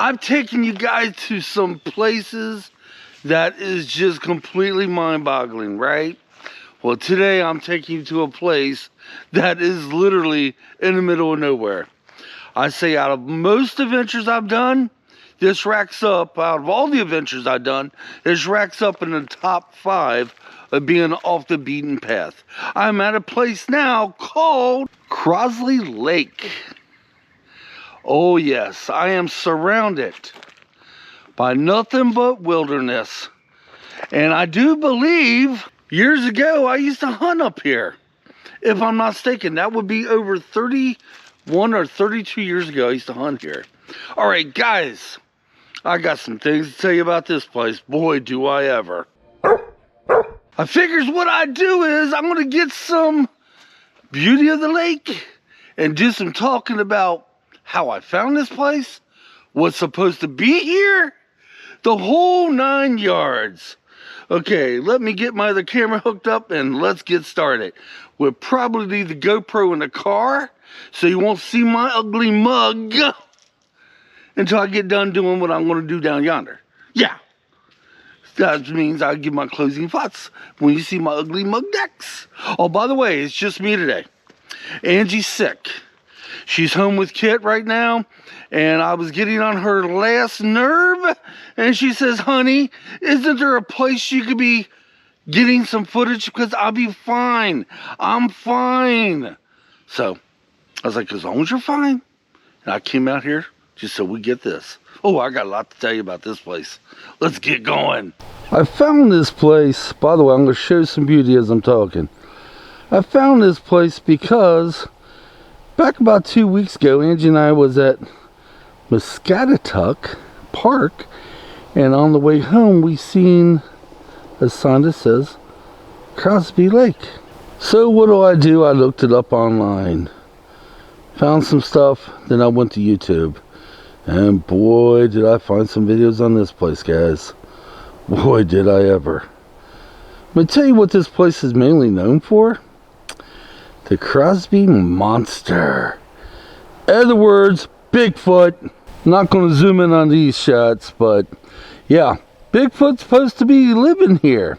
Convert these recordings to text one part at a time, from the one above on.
I've taken you guys to some places that is just completely mind-boggling, right? Well, today I'm taking you to a place that is literally in the middle of nowhere. I say out of most adventures I've done, this racks up, out of all the adventures I've done, this racks up in the top 5 of being off the beaten path. I'm at a place now called Crosley Lake. Oh yes, I am surrounded by nothing but wilderness. And I do believe years ago I used to hunt up here. If I'm not mistaken, that would be over 31 or 32 years ago I used to hunt here. All right, guys, I got some things to tell you about this place. Boy, do I ever. I figures what I do is I'm going to get some beauty of the lake and do some talking about how I found this place, what's supposed to be here, the whole 9 yards. Okay, let me get my other camera hooked up and let's get started. We'll probably leave the GoPro in the car so you won't see my ugly mug until I get done doing what I'm going to do down yonder. Yeah, that means I'll give my closing thoughts when you see my ugly mug decks. Oh, by the way, it's just me today. Angie's sick. She's home with Kitt right now, and I was getting on her last nerve, and she says, honey, isn't there a place you could be getting some footage? Because I'll be fine. I'm fine. So I was like, as long as you're fine. And I came out here just so we get this. Oh, I got a lot to tell you about this place. Let's get going. I found this place. By the way, I'm going to show some beauty as I'm talking. I found this place because back about 2 weeks ago, Angie and I was at Muscatatuck Park, and on the way home we seen a sign that says Crosley Lake. So what do? I looked it up online, found some stuff, then I went to YouTube, and boy did I find some videos on this place, guys. Boy did I ever. I'm gonna tell you what this place is mainly known for. The Crosley Monster. In other words, Bigfoot. I'm not going to zoom in on these shots, but yeah, Bigfoot's supposed to be living here.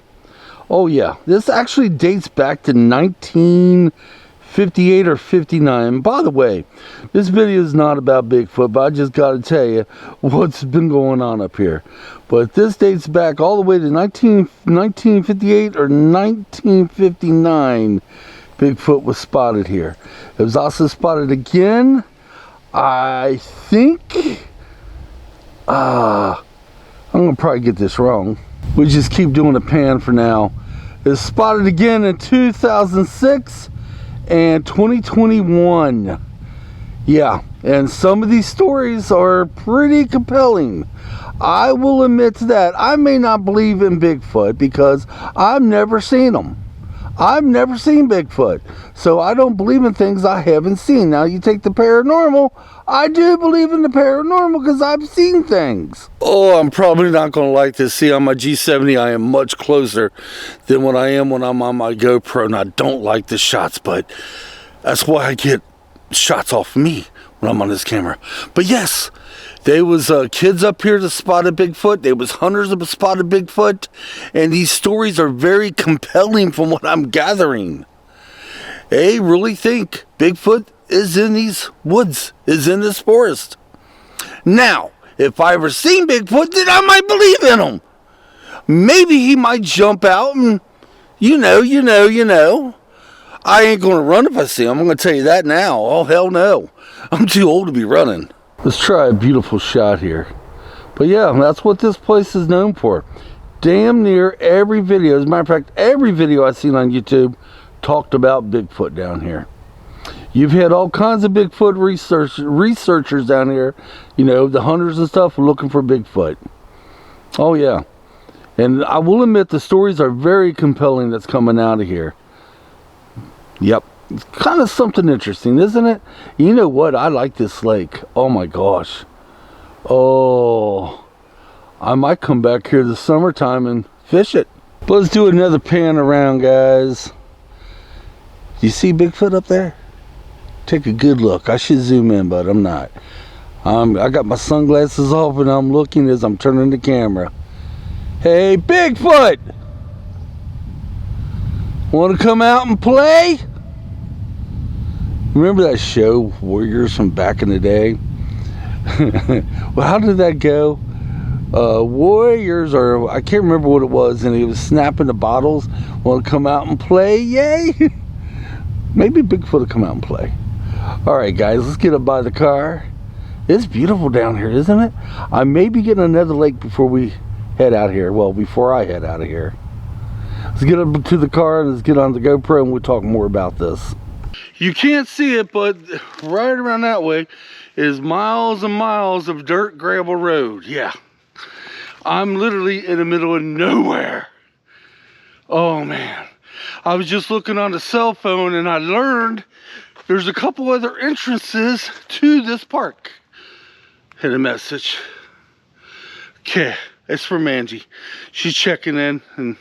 Oh yeah, this actually dates back to 1958 or 59. By the way, this video is not about Bigfoot, but I just got to tell you what's been going on up here. But this dates back all the way to 1958 or 1959. Bigfoot was spotted here. It was also spotted again, I think, I'm going to probably get this wrong. We just keep doing a pan for now. It was spotted again in 2006 and 2021. Yeah, and some of these stories are pretty compelling. I will admit to that. I may not believe in Bigfoot because I've never seen them. I've never seen Bigfoot, so I don't believe in things I haven't seen. Now, you take the paranormal, I do believe in the paranormal because I've seen things. Oh, I'm probably not going to like this. See, on my G70, I am much closer than what I am when I'm on my GoPro, and I don't like the shots, but that's why I get shots off me when I'm on this camera. But yes, there was kids up here that spotted Bigfoot. There was hunters that spotted Bigfoot. And these stories are very compelling from what I'm gathering. They really think Bigfoot is in these woods, is in this forest. Now, if I ever seen Bigfoot, then I might believe in him. Maybe he might jump out and, you know. I ain't going to run if I see him. I'm going to tell you that now. Oh, hell no. I'm too old to be running. Let's try a beautiful shot here. But yeah, that's what this place is known for. Damn near every video, as a matter of fact, every video I've seen on YouTube talked about Bigfoot down here. You've had all kinds of Bigfoot researchers down here, you know, the hunters and stuff looking for Bigfoot. Oh yeah. And I will admit the stories are very compelling that's coming out of here. Yep. It's kind of something interesting, isn't it? You know what? I like this lake. Oh my gosh. Oh, I might come back here this summertime and fish it. Let's do another pan around, guys. You see Bigfoot up there? Take a good look. I should zoom in, but I'm not. I got my sunglasses off and I'm looking as I'm turning the camera. Hey, Bigfoot! Want to come out and play? Remember that show, Warriors, from back in the day? Well, how did that go? Warriors, or I can't remember what it was, and he was snapping the bottles. Want to come out and play? Yay! Maybe Bigfoot will come out and play. Alright guys, let's get up by the car. It's beautiful down here, isn't it? I may be getting another lake before we head out here. Well, before I head out of here. Let's get up to the car and let's get on the GoPro and we'll talk more about this. You can't see it, but right around that way is miles and miles of dirt gravel road. Yeah. I'm literally in the middle of nowhere. Oh man. I was just looking on the cell phone and I learned there's a couple other entrances to this park. Hit a message. Okay, it's from Angie. She's checking in, and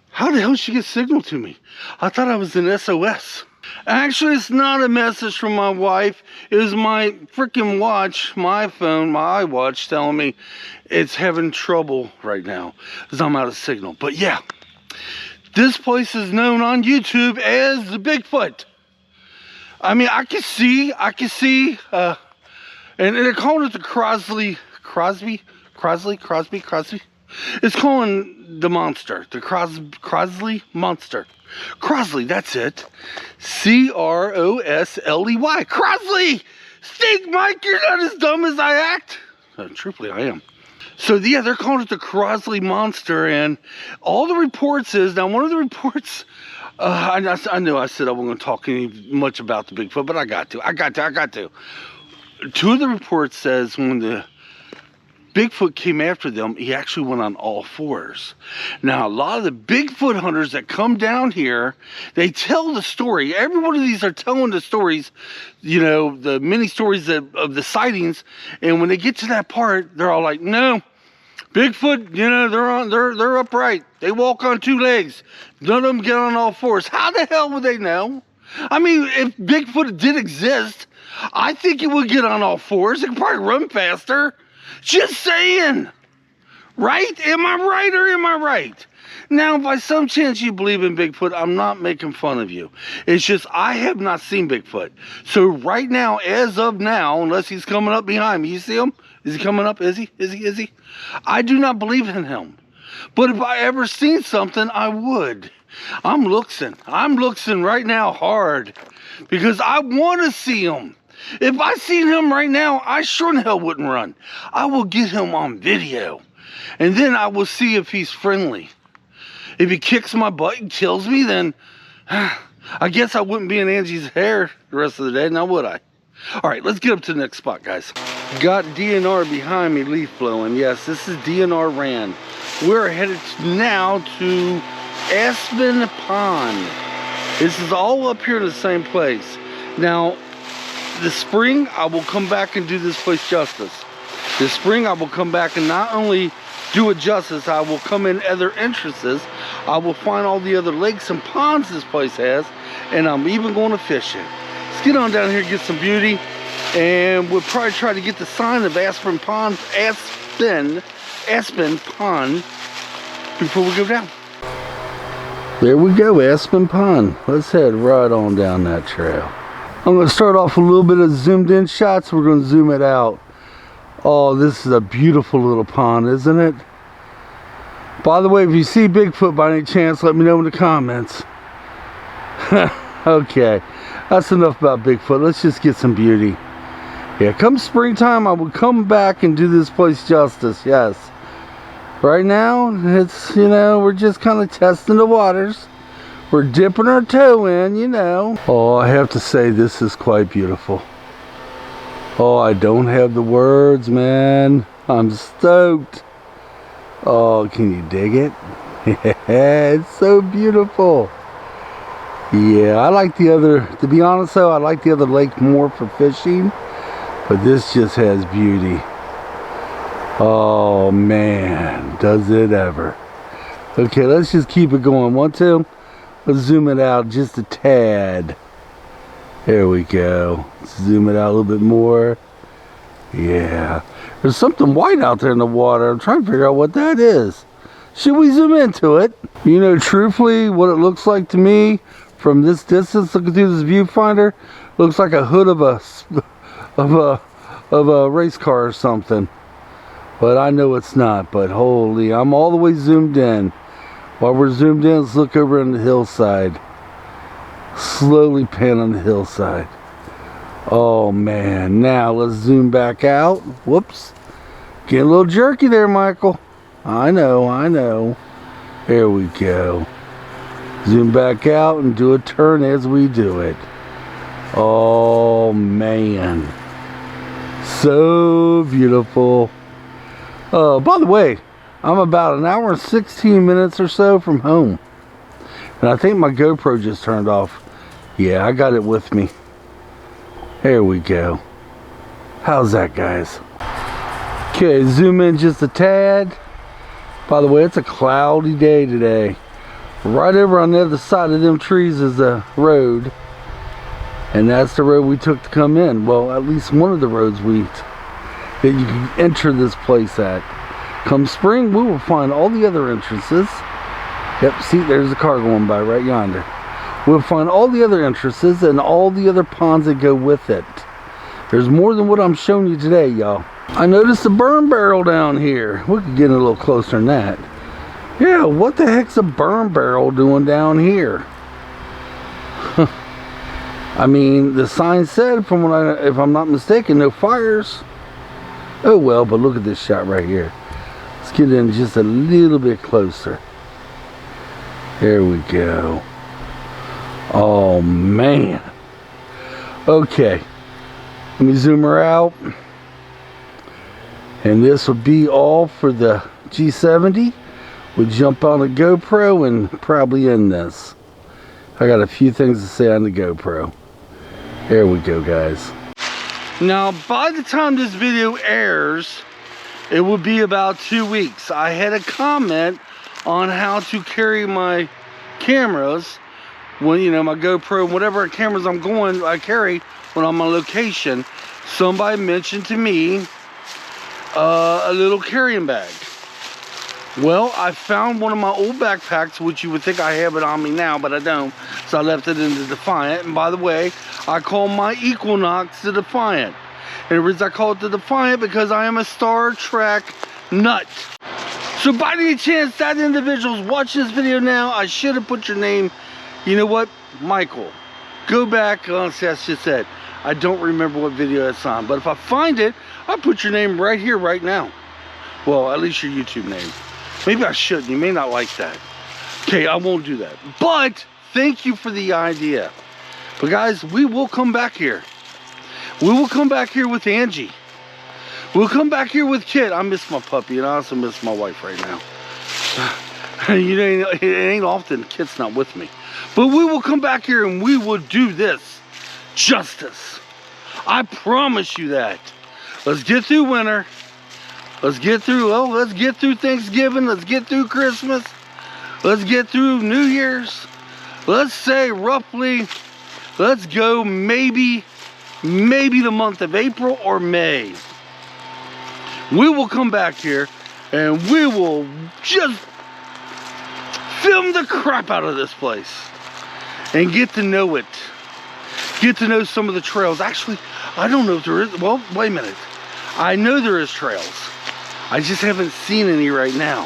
how the hell did she get signal to me? I thought I was in SOS. Actually, it's not a message from my wife. It was my freaking watch, my phone, my iWatch telling me it's having trouble right now because I'm out of signal. But yeah, this place is known on YouTube as the Bigfoot. I mean, I can see, and they're calling it the Crosley. It's calling the monster, the Crosley monster. Crosley, that's it. C-R-O-S-L-E-Y. Crosley! Stink, Mike, you're not as dumb as I act. Truthfully, I am. So yeah, they're calling it the Crosley monster, and all the reports is, now one of the reports, I know I said I wasn't going to talk any much about the Bigfoot, but I got to. Two of the reports says when the Bigfoot came after them, he actually went on all fours. Now, a lot of the Bigfoot hunters that come down here, they tell the story. Every one of these are telling the stories, you know, the many stories of the sightings. And when they get to that part, they're all like, no, Bigfoot, you know, they're upright. They walk on two legs. None of them get on all fours. How the hell would they know? I mean, if Bigfoot did exist, I think it would get on all fours. It could probably run faster. Just saying. Right? Am I right or am I right? Now, by some chance you believe in Bigfoot, I'm not making fun of you. It's just I have not seen Bigfoot. So right now, as of now, unless he's coming up behind me, you see him? Is he coming up? Is he? I do not believe in him. But if I ever seen something, I would. I'm looking right now hard because I want to see him. If I seen him right now, I sure in hell wouldn't run. I will get him on video. And then I will see if he's friendly. If he kicks my butt and kills me, then I guess I wouldn't be in Angie's hair the rest of the day, now would I? Alright, let's get up to the next spot, guys. Got DNR behind me, leaf blowing. Yes, this is DNR Rand. We're headed now to Aspen Pond. This is all up here in the same place. Now, this spring, I will come back and do this place justice. This spring, I will come back and not only do it justice, I will come in other entrances. I will find all the other lakes and ponds this place has, and I'm even going to fish it. Let's get on down here and get some beauty, and we'll probably try to get the sign of Aspen Pond, Aspen Pond, before we go down. There we go, Aspen Pond. Let's head right on down that trail. I'm going to start off with a little bit of zoomed in shots. We're going to zoom it out. Oh, this is a beautiful little pond, isn't it? By the way, if you see Bigfoot by any chance, let me know in the comments. Okay, that's enough about Bigfoot. Let's just get some beauty. Yeah, come springtime, I will come back and do this place justice, yes. Right now, it's, you know, we're just kind of testing the waters. We're dipping our toe in, you know. Oh, I have to say, this is quite beautiful. Oh, I don't have the words, man. I'm stoked. Oh, can you dig it? Yeah, it's so beautiful. Yeah, I like the other, to be honest though, I like the other lake more for fishing. But this just has beauty. Oh, man, does it ever. Okay, let's just keep it going. 1, 2. Let's zoom it out just a tad. There we go. Let's zoom it out a little bit more. Yeah, there's something white out there in the water. I'm trying to figure out what that is. Should we zoom into it? You know, truthfully, what it looks like to me from this distance, looking through this viewfinder, looks like a hood of a race car or something. But I know it's not. But holy, I'm all the way zoomed in. While we're zoomed in, let's look over on the hillside. Slowly pan on the hillside. Oh man, now let's zoom back out. Whoops. Getting a little jerky there, Michael. I know. There we go. Zoom back out and do a turn as we do it. Oh man. So beautiful. By the way, I'm about an hour and 16 minutes or so from home. And I think my GoPro just turned off. Yeah, I got it with me. There we go. How's that, guys? Okay, zoom in just a tad. By the way, it's a cloudy day today. Right over on the other side of them trees is the road. And that's the road we took to come in. Well, at least one of the roads that you can enter this place at. Come spring, we will find all the other entrances. Yep, see, there's a car going by right yonder. We'll find all the other entrances and all the other ponds that go with it. There's more than what I'm showing you today, y'all. I noticed a burn barrel down here. We could get a little closer than that. Yeah, what the heck's a burn barrel doing down here? I mean, the sign said, from what if I'm not mistaken, no fires. Oh well, but look at this shot right here. Let's get in just a little bit closer. There we go. Oh man. Okay. Let me zoom her out. And this will be all for the G70. We'll jump on the GoPro and probably end this. I got a few things to say on the GoPro. There we go, guys. Now, by the time this video airs, it will be about 2 weeks. I had a comment on how to carry my cameras when, you know, my GoPro, whatever cameras I carry when I'm on location. Somebody mentioned to me a little carrying bag. Well, I found one of my old backpacks, which you would think I have it on me now, but I don't. So I left it in the Defiant. And by the way, I call my Equinox the Defiant. And the reason I call it the Defiant, because I am a Star Trek nut. So by any chance that individual's watching this video now, I should have put your name. You know what? Michael. Go back. Honestly, that's just it. I don't remember what video it's on. But if I find it, I'll put your name right here, right now. Well, at least your YouTube name. Maybe I shouldn't. You may not like that. Okay, I won't do that. But thank you for the idea. But guys, we will come back here. We will come back here with Angie. We'll come back here with Kitt. I miss my puppy, and I also miss my wife right now. You know, it ain't often Kitt's not with me. But we will come back here and we will do this justice. I promise you that. Let's get through winter. Let's get through, oh, let's get through Thanksgiving. Let's get through Christmas. Let's get through New Year's. Let's say roughly, let's go maybe the month of April or May. We will come back here and we will just film the crap out of this place and get to know it. Get to know some of the trails. Actually, I don't know if there is, well, wait a minute. I know there is trails. I just haven't seen any right now.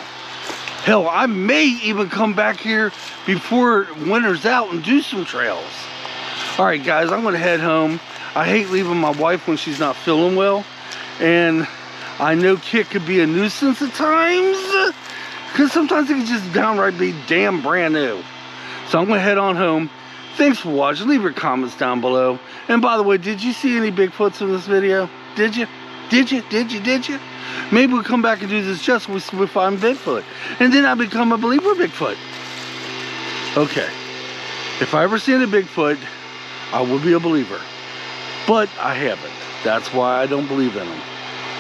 Hell, I may even come back here before winter's out and do some trails. All right, guys, I'm gonna head home. I hate leaving my wife when she's not feeling well. And I know Kitt could be a nuisance at times, because sometimes it can just downright be damn brand new. So I'm gonna head on home. Thanks for watching. Leave your comments down below. And by the way, did you see any Bigfoots in this video? Did you? Did you? Maybe we'll come back and do this just with find Bigfoot. And then I become a believer Bigfoot. Okay. If I ever see a Bigfoot, I will be a believer. But I haven't. That's why I don't believe in them.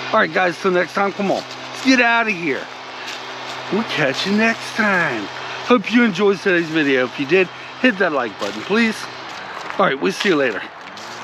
Alright guys, till next time, come on. Let's get out of here. We'll catch you next time. Hope you enjoyed today's video. If you did, hit that like button, please. Alright, we'll see you later.